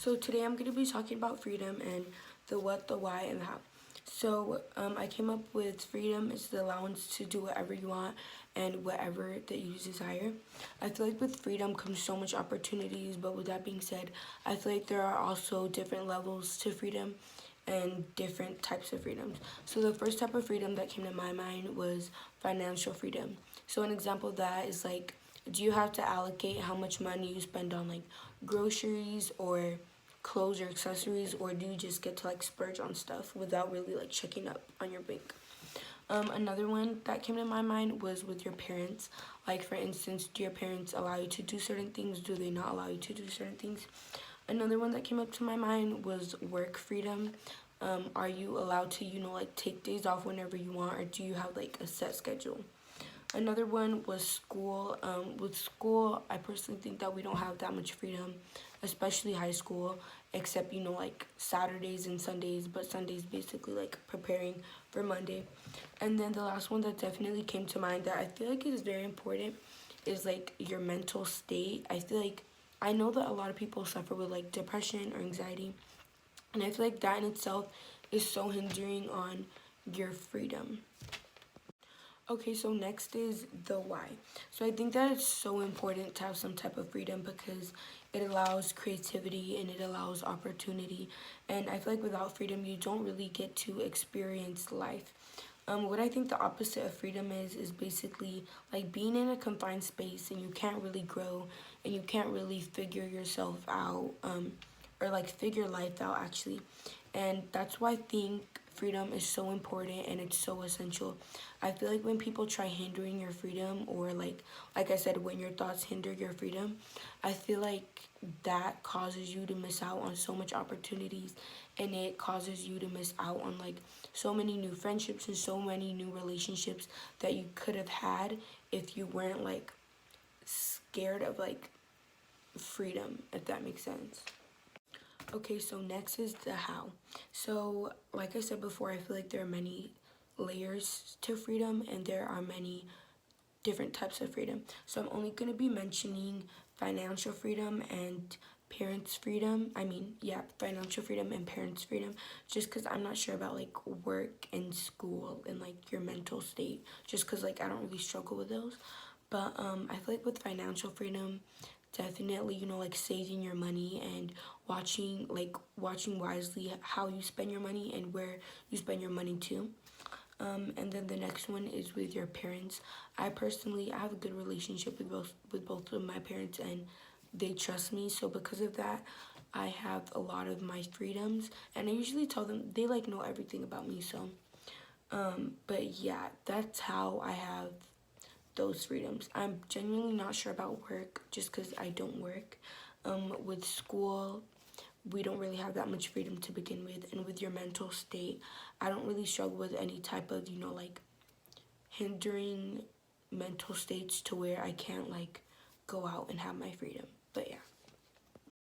So today I'm going to be talking about freedom and the what, the why, and the how. So I came up with freedom is the allowance to do whatever you want and whatever that you desire. I feel like with freedom comes so much opportunities, but with that being said, I feel like there are also different levels to freedom and different types of freedoms. So the first type of freedom that came to my mind was financial freedom. So an example of that is like, do you have to allocate how much money you spend on like groceries or clothes or accessories, or do you just get to like splurge on stuff without really like checking up on your bank? Another one that came to my mind was with your parents. Like for instance, do your parents allow you to do certain things? Do they not allow you to do certain things? Another one that came up to my mind was work freedom. Are you allowed to, like take days off whenever you want, or do you have like a set schedule? Another one was school. With school, I personally think that we don't have that much freedom, especially high school, except, like Saturdays and Sundays, but Sundays basically like preparing for Monday. And then the last one that definitely came to mind that I feel like is very important is like your mental state. I feel like I know that a lot of people suffer with like depression or anxiety, and I feel like that in itself is so hindering on your freedom. Okay, so next is the why. So I think that it's so important to have some type of freedom because it allows creativity and it allows opportunity. And I feel like without freedom, you don't really get to experience life. What I think the opposite of freedom is basically like being in a confined space and you can't really grow and you can't really figure yourself out, or like figure life out actually. And that's why I think freedom is so important and it's so essential. I feel like when people try hindering your freedom, or like I said, when your thoughts hinder your freedom, I feel like that causes you to miss out on so much opportunities, and it causes you to miss out on like so many new friendships and so many new relationships that you could have had if you weren't like scared of like freedom, if that makes sense. Okay, so next is the how. So like I said before, I feel like there are many layers to freedom and there are many different types of freedom. So I'm only going to be mentioning financial freedom and parents freedom. Financial freedom and parents freedom, just because I'm not sure about like work and school and like your mental state, just because like I don't really struggle with those. But I feel like with financial freedom, definitely, like saving your money and watching wisely how you spend your money and where you spend your money too. And then the next one is with your parents. I have a good relationship with both of my parents, and they trust me. So because of that, I have a lot of my freedoms, and I usually tell them they like know everything about me. So, but yeah, that's how I have those freedoms. I'm genuinely not sure about work just because I don't work. With school, we don't really have that much freedom to begin with, and with your mental state, I don't really struggle with any type of like hindering mental states to where I can't like go out and have my freedom. But yeah.